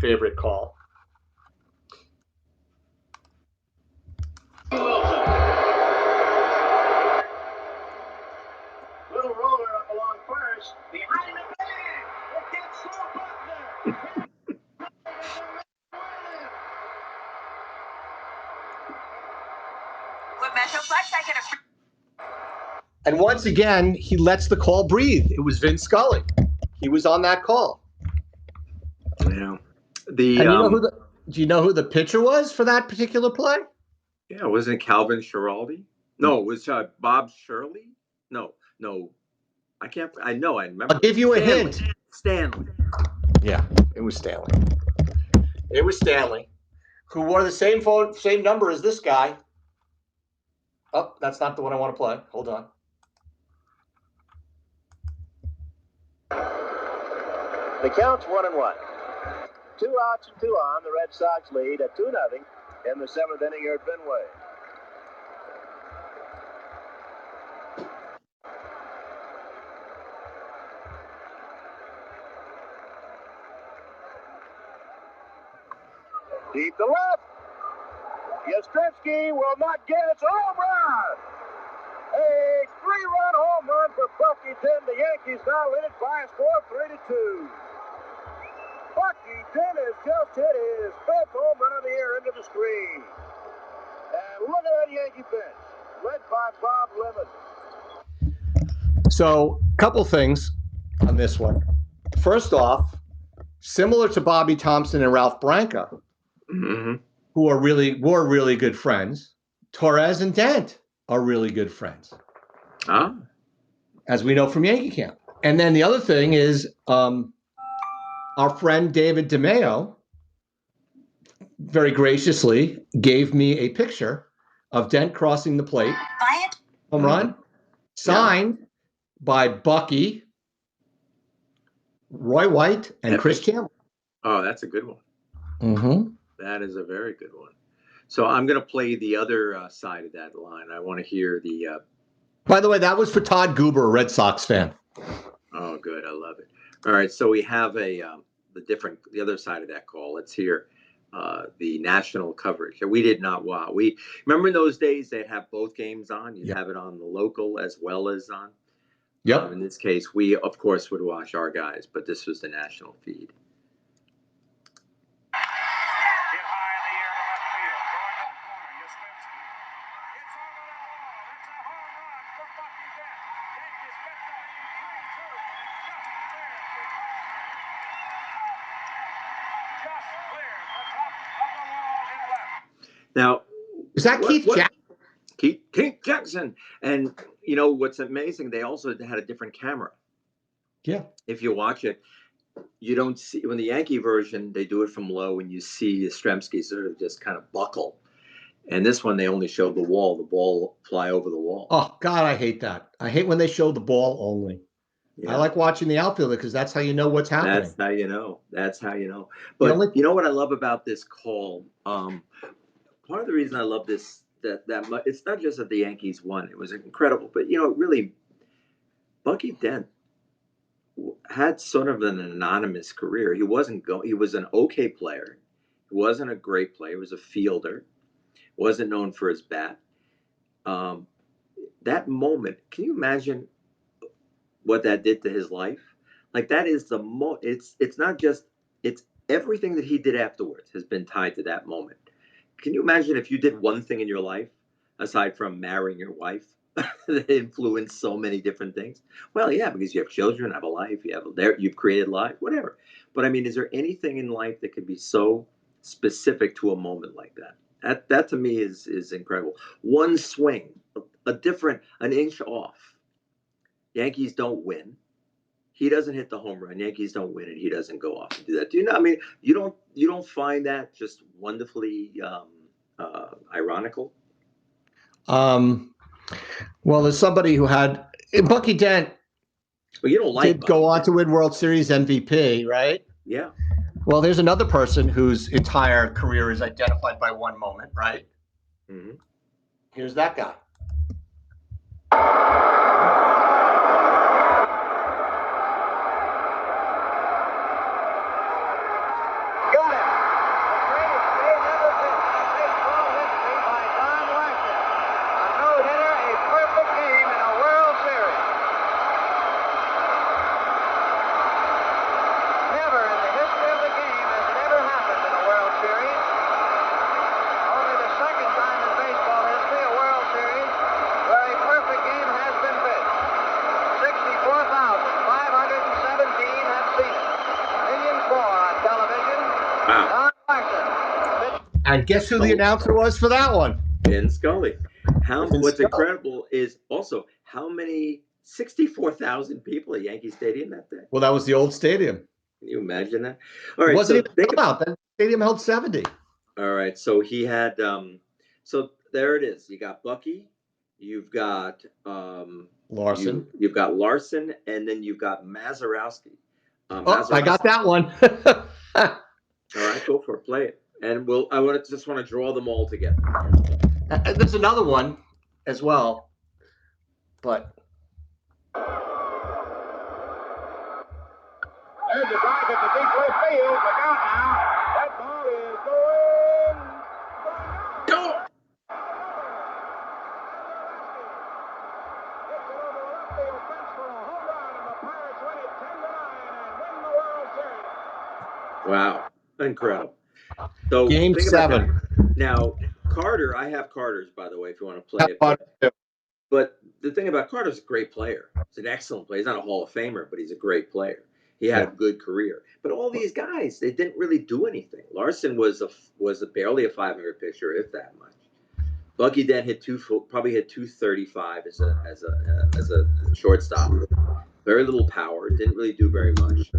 favorite call. Little roller up along first. Behind the bag. It gets so Buckner. With Metroplex, I get a free. And once again, he lets the call breathe. It was Vin Scully. He was on that call. Yeah. Do you know who the pitcher was for that particular play? Yeah, wasn't it Calvin Schiraldi? No, it was Bob Shirley? No. I can't. I remember. I'll give you a hint. Stanley. Yeah, it was Stanley. It was Stanley, who wore the same number as this guy. Oh, that's not the one I want to play. Hold on. The count's 1-1. 2 outs and 2 on. The Red Sox lead at 2-0 in the 7th inning here at Fenway. Deep to left. Yastrzemski will not get it. It's a home run. A 3-run home run for Buckyton. The Yankees now lead it by a score of 3-2. Bucky Boogie Dent has just hit his fifth home run of the year into the screen. And look at that Yankee bench, led by Bob Lemon. So, a couple things on this one. First off, similar to Bobby Thompson and Ralph Branca, Mm-hmm. who were really good friends, Torres and Dent are really good friends, as we know from Yankee Camp. And then the other thing is our friend David DeMeo very graciously gave me a picture of Dent crossing the plate, home run, signed by Bucky, Roy White, and Chris Chandler. Oh, that's a good one. Mm-hmm. That is a very good one. So I'm going to play the other side of that line. I want to hear the. By the way, that was for Todd Goober, a Red Sox fan. Oh, good. I love it. All right. So we have the other side of that call. Let's hear the national coverage. We did not. Wow. We remember in those days they'd have both games on. You'd have it on the local as well as on. Yep. In this case, we of course would watch our guys, but this was the national feed. Now, is that Keith Jackson? Keith Jackson. And you know what's amazing? They also had a different camera. Yeah. If you watch it, you don't see when the Yankee version they do it from low, and you see Yastrzemski sort of just kind of buckle. And this one they only showed the ball fly over the wall. Oh God, I hate that. I hate when they show the ball only. Yeah. I like watching the outfielder because that's how you know what's happening. That's how you know. But you know what I love about this call? Part of the reason I love this that it's not just that the Yankees won; it was incredible. But really, Bucky Dent had sort of an anonymous career. He was an okay player. He wasn't a great player. He was a fielder. Wasn't known for his bat. That moment, can you imagine what that did to his life? Like that is it's not just, it's everything that he did afterwards has been tied to that moment. Can you imagine if you did one thing in your life aside from marrying your wife that influenced so many different things? Well, yeah, because you have children, have a life, you've created life, whatever. But I mean, is there anything in life that could be so specific to a moment like that? That to me is incredible. One swing, an inch off. Yankees don't win. He doesn't hit the home run. Yankees don't win, and he doesn't go off and do that. Do you know? I mean, you don't find that just wonderfully ironical? Well, there's somebody who had Bucky Dent. Well, you don't like did Bucky go on Dent. to win World Series MVP, right? Yeah. Well, there's another person whose entire career is identified by one moment, right? Mm-hmm. Here's that guy. And guess who the announcer was for that one? Vin Scully. What's incredible is also how many 64,000 people at Yankee Stadium that day. Well, that was the old stadium. Can you imagine that? All right, wasn't even think about that. Stadium held 70. All right, so he had so there it is. You got Bucky, you've got Larson. You've got Larson, and then you've got Mazeroski. I got that one. All right, go for it. Play it. And I just want to draw them all together. There's another one as well, but there's a drive at the deep left field. Look out now. That ball is going. Go! It's over the left field fence for a home run, and the Pirates win it 10-9 and win the World Series. Wow, incredible. So Game think about that. 7. Now, Carter, I have Carter's, by the way, if you want to play it. But the thing about Carter's a great player. He's an excellent player. He's not a Hall of Famer, but he's a great player. He had a good career. But all these guys, they didn't really do anything. Larson was barely a 500 pitcher, if that much. Bucky Dent probably hit 235 as a shortstop. Very little power. Didn't really do very much.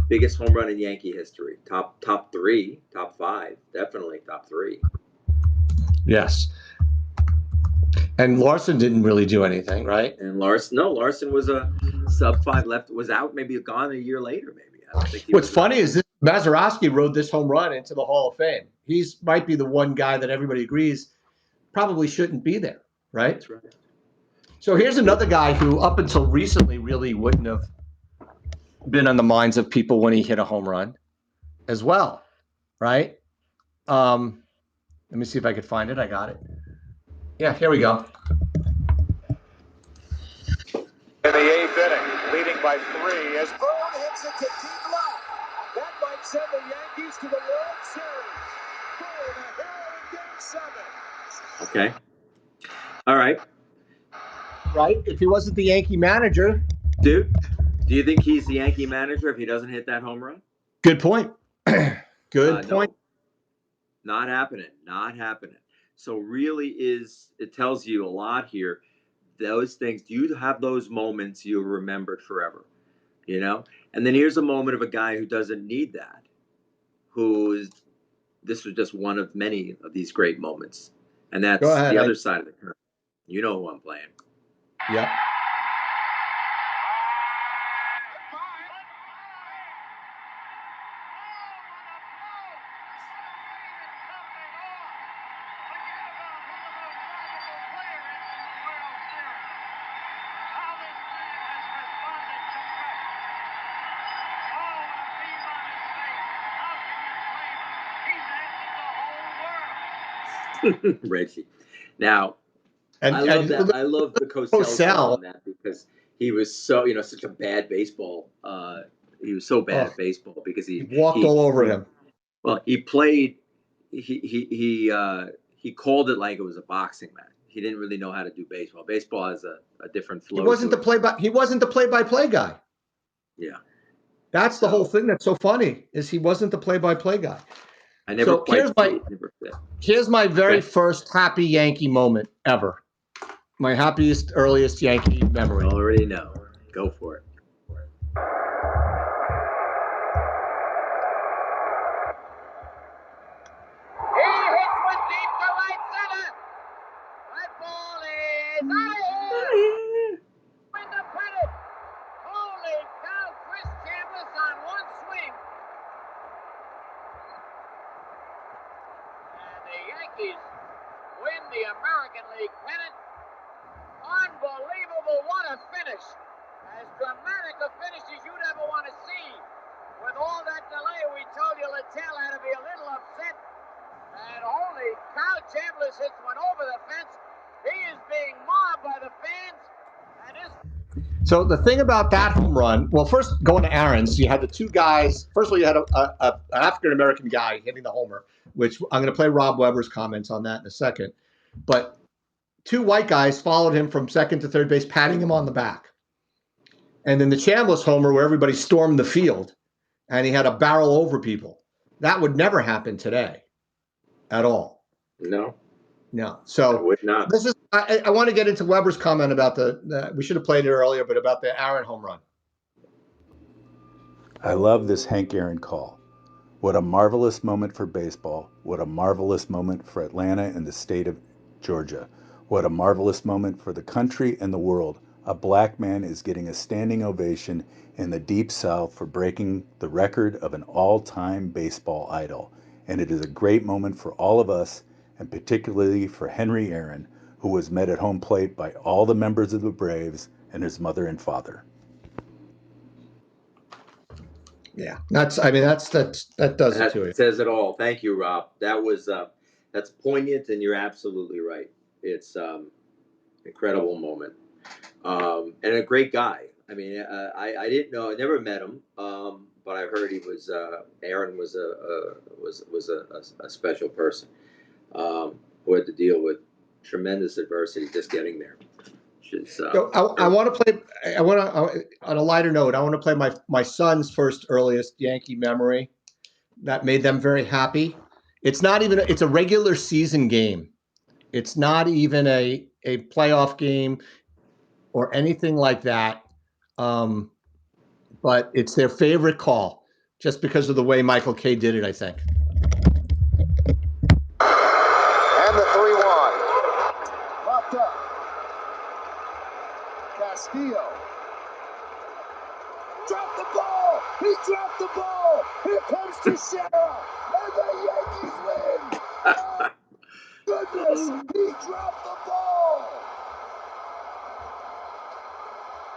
Biggest home run in Yankee history. Top 3, top 5, definitely top 3. Yes. And Larson didn't really do anything, right? And Larson was a sub 5 left, was out, maybe gone a year later, maybe. I don't think he What's was funny is this Mazeroski rode this home run into the Hall of Fame. He's might be the one guy that everybody agrees probably shouldn't be there, right? That's right. So here's another guy who up until recently really wouldn't have been on the minds of people when he hit a home run as well, right? Let me see if I could find it. I got it. Yeah, here we go. In the 8th inning, leading by 3 as Boone hits it to deep left. That might send the Yankees to the World Series. Boone, a hero in Game 7. Okay. All right. Right? If he wasn't the Yankee manager. Dude, do you think he's the Yankee manager if he doesn't hit that home run? Good point. Good point. No, not happening. Not happening. So really it tells you a lot here. Those things, you have those moments you'll remember forever, you know? And then here's a moment of a guy who doesn't need that, this was just one of many of these great moments. And that's the other side of the curve. You know who I'm playing. Yep. Reggie. Now, I love that. I love the Cosell on that because he was such a bad baseball. He was so bad at baseball because he walked all over him. Well, he played. He called it like it was a boxing match. He didn't really know how to do baseball. Baseball has a different flow. He wasn't the play-by-play guy. Yeah. That's the whole thing that's so funny is he wasn't the play-by-play guy. I never here's my very first happy Yankee moment ever. My happiest, earliest Yankee memory. I already know. Go for it. He hits one deep to right center. That ball is out of here. In the pennant. Holy cow, Chris Chambliss on one swing. And the Yankees win the American League pennant. Unbelievable, what a finish. As dramatic a finish as you'd ever want to see. With all that delay, we told you Littell had to be a little upset. And holy cow, Chambliss hits one over the fence. He is being mobbed by the fans. So the thing about that home run, well, first going to Aaron's, you had the two guys. First of all, you had an African-American guy hitting the homer, which I'm going to play Rob Weber's comments on that in a second. But two white guys followed him from second to third base, patting him on the back. And then the Chambliss homer where everybody stormed the field and he had to barrel over people. That would never happen today at all. No. So would not. This is I want to get into Weber's comment about we should have played it earlier, but about the Aaron home run. I love this Hank Aaron call. What a marvelous moment for baseball. What a marvelous moment for Atlanta and the state of Georgia. What a marvelous moment for the country and the world. A black man is getting a standing ovation in the Deep South for breaking the record of an all-time baseball idol. And it is a great moment for all of us, and particularly for Henry Aaron, who was met at home plate by all the members of the Braves and his mother and father. Yeah, that does it to you. Says it all. Thank you, Rob. That's poignant, and you're absolutely right. It's incredible moment, and a great guy. I mean, I didn't know, I never met him, but I heard he was Aaron was a special person who had to deal with tremendous adversity just getting there. So I want to play. I want to on a lighter note. I want to play my son's first earliest Yankee memory that made them very happy. It's not even. It's a regular season game. It's not even a playoff game or anything like that. But it's their favorite call, just because of the way Michael Kay did it, I think. And the 3-1. Popped up. Castillo. Dropped the ball. He dropped the ball. Here comes Teixeira. And the Yankees win. Oh, goodness. He dropped the ball.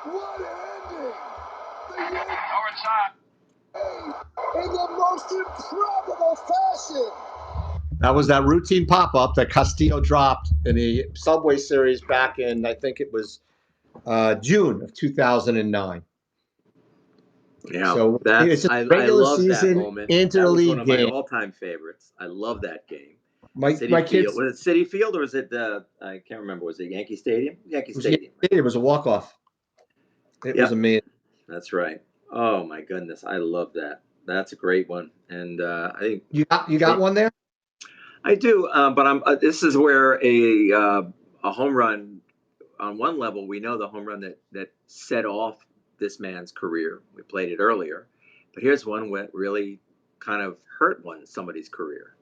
What an ending. The Yankees in the most improbable fashion. That was that routine pop-up that Castillo dropped in the Subway Series back in, I think it was June of 2009. Yeah, So it's a I regular love that season moment. That was one interleague of my game. all-time favorites. I love that game. My Citi kids, Field. Was it Citi Field or was it I can't remember. Was it Yankee Stadium? Yankee Stadium. it was a walk-off. It was amazing. That's right. Oh my goodness, I love that. That's a great one, and I think You got one there? I do. But I'm. This is where a home run on one level. We know the home run that set off this man's career. We played it earlier, but here's one that really kind of hurt somebody's career.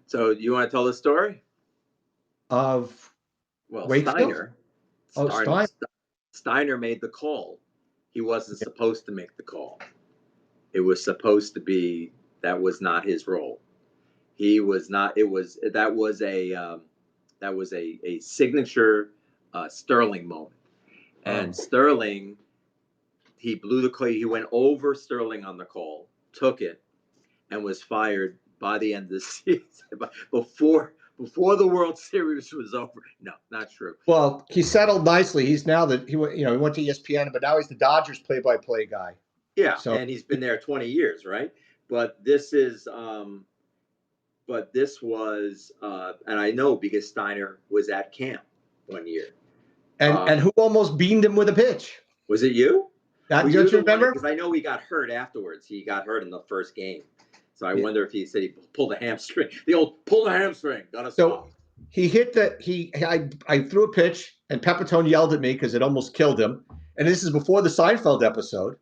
So you want to tell the story Of Wakefield? Steiner made the call. He wasn't supposed to make the call. It was supposed to be that was not his role. He was not. It was that was a signature Sterling moment. And Sterling, he blew the call. He went over Sterling on the call, took it, and was fired by the end of the season. Before the World Series was over. No, not true. Well, he settled nicely. He's now he went to ESPN, but now he's the Dodgers play-by-play guy. Yeah, so, and he's been there 20 years, right? But this was, and I know because Steiner was at camp one year. And who almost beamed him with a pitch? Was it you? Don't you remember? Because I know he got hurt afterwards. He got hurt in the first game. So I wonder if he said he pulled a hamstring. The old pull the hamstring. Gotta stop. He hit I threw a pitch and Pepitone yelled at me because it almost killed him. And this is before the Seinfeld episode,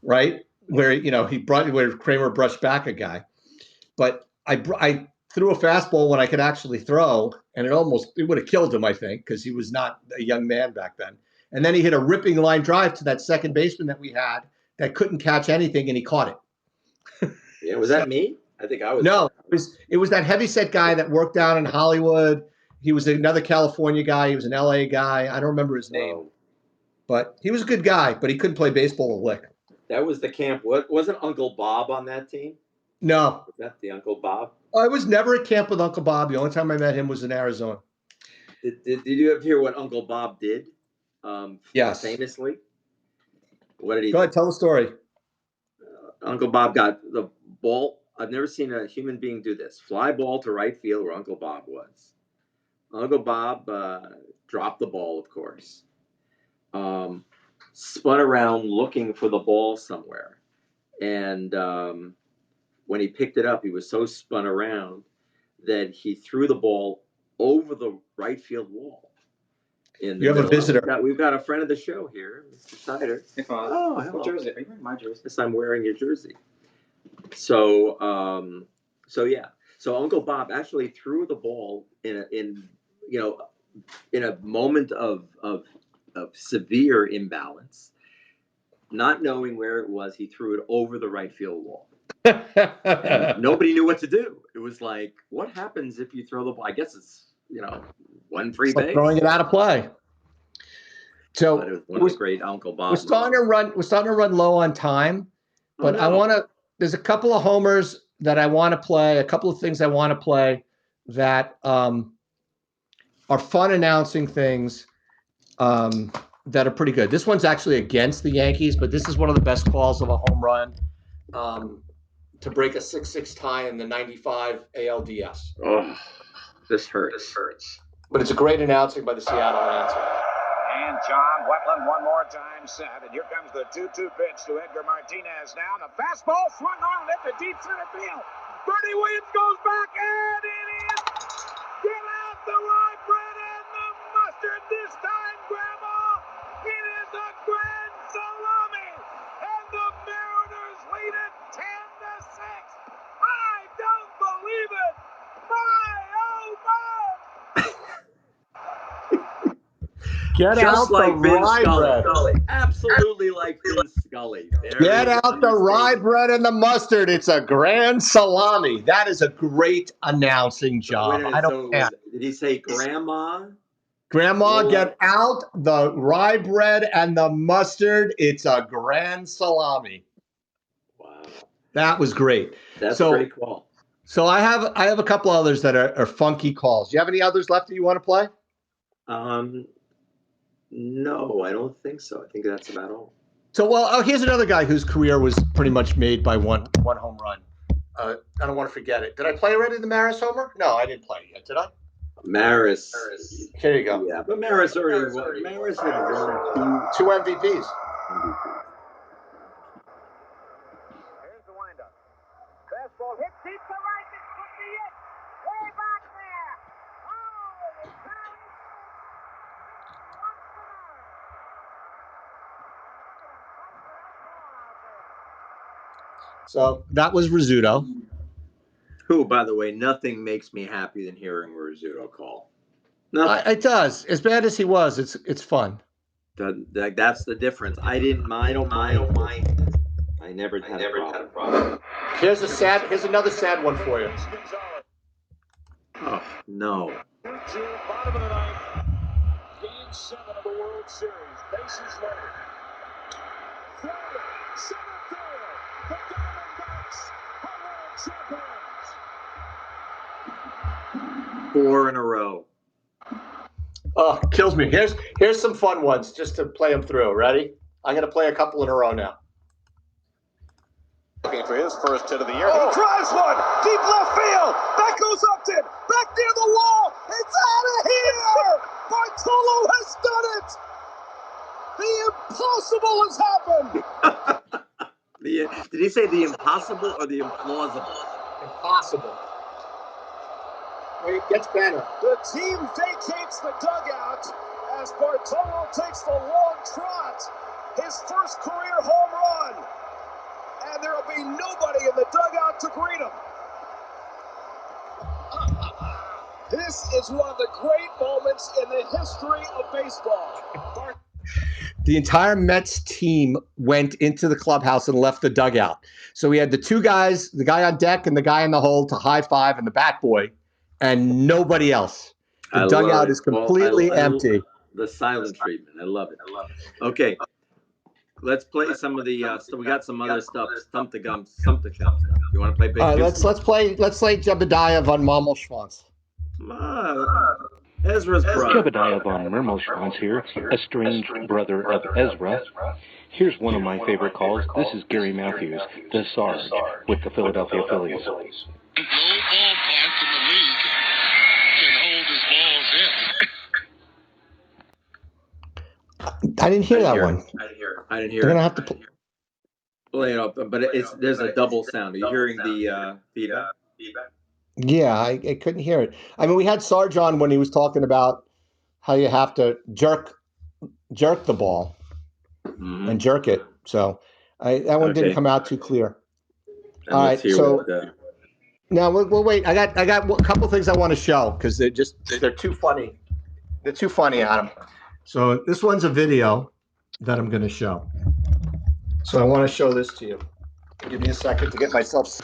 right? Where where Kramer brushed back a guy. But I threw a fastball when I could actually throw, and it would have killed him, I think, because he was not a young man back then. And then he hit a ripping line drive to that second baseman that we had that couldn't catch anything, and he caught it. Yeah, was that me? I think I was. No, it was that heavyset guy that worked down in Hollywood. He was another California guy. He was an LA guy. I don't remember his name, but he was a good guy. But he couldn't play baseball a lick. That was the camp. Wasn't Uncle Bob on that team? No. Was that the Uncle Bob? I was never at camp with Uncle Bob. The only time I met him was in Arizona. Did you ever hear what Uncle Bob did? Yes. Famously. What did he? Go ahead, tell the story. Uncle Bob got the ball. I've never seen a human being do this. Fly ball to right field where Uncle Bob was. Uncle Bob dropped the ball, of course. Spun around looking for the ball somewhere. And when he picked it up, he was so spun around that he threw the ball over the right field wall. You have a visitor. We've got a friend of the show here, Mr. Schneider. Hey, Father. Oh, hello. What jersey? Are you wearing my jersey? Yes, I'm wearing your jersey. So yeah. So Uncle Bob actually threw the ball in a moment of severe imbalance, not knowing where it was, he threw it over the right field wall. And nobody knew what to do. It was like, what happens if you throw the ball? I guess it's, one free base. Throwing it out of play. So But it was one of the great Uncle Bob. We're starting to run low on time, but I want to. There's a couple of homers that I want to play. A couple of things I want to play that are fun announcing things that are pretty good. This one's actually against the Yankees, but this is one of the best calls of a home run to break a 6-6 tie in the '95 ALDS. Oh, this hurts. But it's a great announcing by the Seattle announcer. And John Wetland one more time set. And here comes the 2-2 pitch to Edgar Martinez now. The fastball swung on and hit the deep center field. Bernie Williams goes back, and it is. Get out the rye bread and the mustard this time, Grandma. It is a grand salami. And the Mariners lead it 10-6. I don't believe it. My, oh, my. Get Just out like the Vin rye Scully. bread. Absolutely like Vin Scully. Get out the rye bread and the mustard. It's a grand salami. That is a great announcing job. I don't care. Did he say grandma? Grandma, get out the rye bread and the mustard. It's a grand salami. Wow. That was great. That's a great call. So I have a couple others that are funky calls. Do you have any others left that you want to play? No, I don't think so. I think that's about all. So, here's another guy whose career was pretty much made by one home run. I don't want to forget it. Did I play already the Maris homer? No, I didn't play it yet, did I? Maris. Here you go. Yeah, but Maris already won. Maris had won two MVPs. Here's the windup. Fastball hit deep to right. This could be it. Way back there. Oh, it's So that was Rizzuto. Who, by the way, nothing makes me happy than hearing a Rizzuto call. Nothing. It does. As bad as he was, it's fun. That's the difference. I don't mind. I never had a problem. Here's another sad one for you. Oh no. Bottom of the ninth. Game 7 of the World Series. Bases loaded. Center field. The Diamondbacks are world champions. 4 in a row. Oh, kills me. Here's some fun ones just to play them through. Ready? I'm going to play a couple in a row now. Looking for his first hit of the year. He drives one. Deep left field. That goes Upton. Back near the wall. It's out of here. Bartolo has done it. The impossible has happened. Did he say the impossible or the implausible? Impossible. It gets better. The team vacates the dugout as Bartolo takes the long trot. His first career home run. And there will be nobody in the dugout to greet him. This is one of the great moments in the history of baseball. The entire Mets team went into the clubhouse and left the dugout. So we had the two guys, the guy on deck and the guy in the hole, to high five, and the bat boy, and nobody else. The dugout is completely empty. The silent treatment. I love it. Okay. Let's play some of the we got some other stuff. Stump the chumps stuff. You want to play big? Let's play Jebediah von Mommelschwanz. Ezra's brother. Jebediah von Mommelschwanz here, estranged brother of Ezra. Here's one of my favorite calls. This is Gary Matthews, the Sarge, with the Philadelphia Phillies. No ballpark in the league can hold his balls in. I didn't hear that one. I didn't hear. They're gonna have to play it up, but there's a double sound. Are you hearing the feedback? Yeah, I couldn't hear it. I mean, we had Sarge on when he was talking about how you have to jerk the ball and jerk it. So that one didn't come out too clear. All right, so now we'll wait. I got a couple things I want to show because they're too funny. They're too funny, Adam. So this one's a video that I'm going to show. So I want to show this to you. Give me a second to get myself.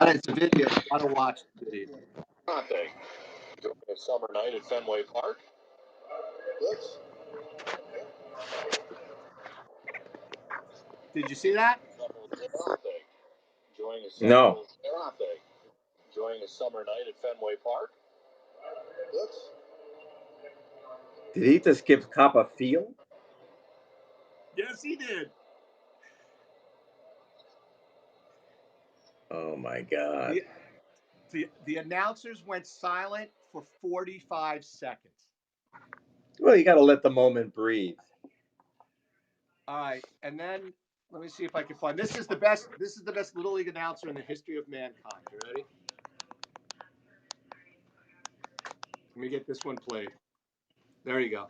It's a video. You got to watch the video. Aren't they? A summer night at Fenway Park. Looks. Did you see that? Aren't they? Enjoying a summer, No. aren't they? Enjoying a summer night at Fenway Park. Looks. Did he just give Cop a feel? Yes, he did. Oh my God. The announcers went silent for 45 seconds. Well, you got to let the moment breathe. All right, and then let me see if I can find. This is the best Little League announcer in the history of mankind. You ready? Let me get this one played. There you go.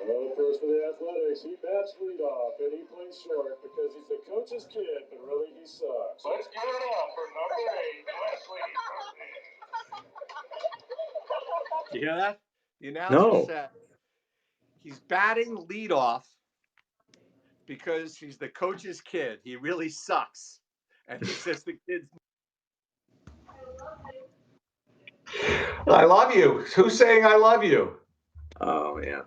Well, first for the Athletics, he bats leadoff, and he plays short because he's the coach's kid, but really he sucks. Let's give it up for number 8, Wesley. You hear that? The announcer No. said he's batting leadoff because he's the coach's kid. He really sucks. And he says the kid's. I love you. Who's saying I love you? Oh yeah.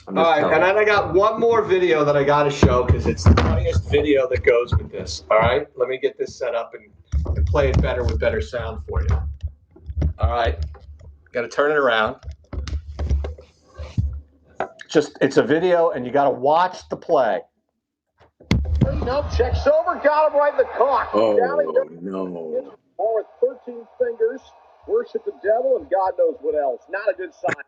All right, and then I got one more video that I got to show because it's the funniest video that goes with this. All right, let me get this set up and play it better with better sound for you. All right, got to turn it around. It's a video, and you got to watch the play. Nope, checks over, got him right in the cock. Oh Down he goes. no. Ball with 13 fingers, worship the devil, and God knows what else. Not a good sign.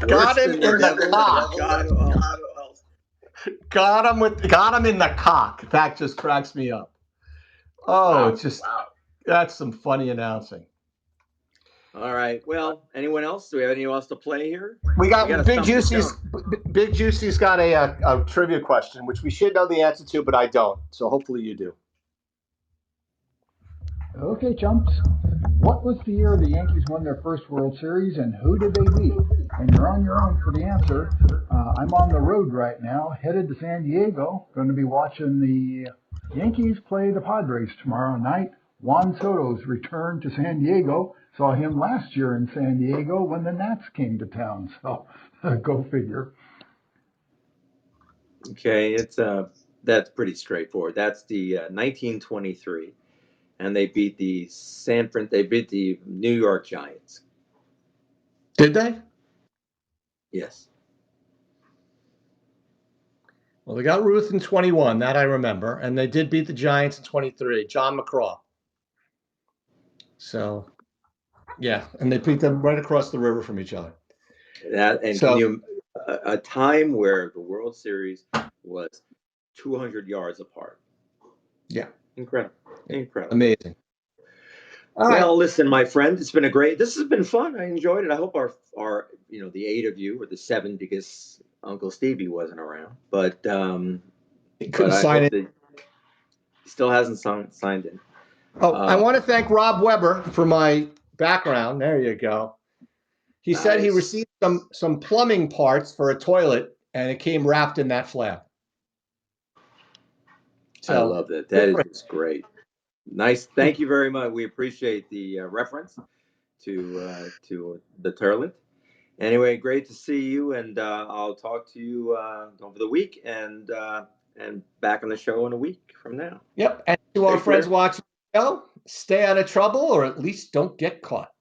Got him in the cock. Got him in the cock. That just cracks me up. Oh, wow. That's some funny announcing. All right. Well, anyone else? Do we have anyone else to play here? We got Big Juicy's. Big Juicy's got a trivia question, which we should know the answer to, but I don't. So hopefully you do. Okay, chumps. What was the year the Yankees won their first World Series, and who did they beat? And you're on your own for the answer. I'm on the road right now, headed to San Diego. Going to be watching the Yankees play the Padres tomorrow night. Juan Soto's return to San Diego. Saw him last year in San Diego when the Nats came to town. So go figure. Okay, that's pretty straightforward. That's the 1923, and they beat the New York Giants. Did they? Yes. Well, they got Ruth in 21. That I remember, and they did beat the Giants in 23. John McCraw. So, yeah, and they beat them right across the river from each other. A time where the World Series was 200 yards apart. Yeah. Incredible. Amazing. Well, listen, my friend, this has been fun. I enjoyed it. I hope our the 8 of you, or the 7, because Uncle Stevie wasn't around, but he couldn't sign in. He still hasn't signed in. Oh, I want to thank Rob Weber for my background. There you go. He said he received some plumbing parts for a toilet, and it came wrapped in that flap. So, I love that. That is just great. Nice. Thank you very much. We appreciate the reference to the toilet. Anyway, great to see you, and I'll talk to you over the week, and back on the show in a week from now. Yep. And to our friends watching the show, stay out of trouble, or at least don't get caught.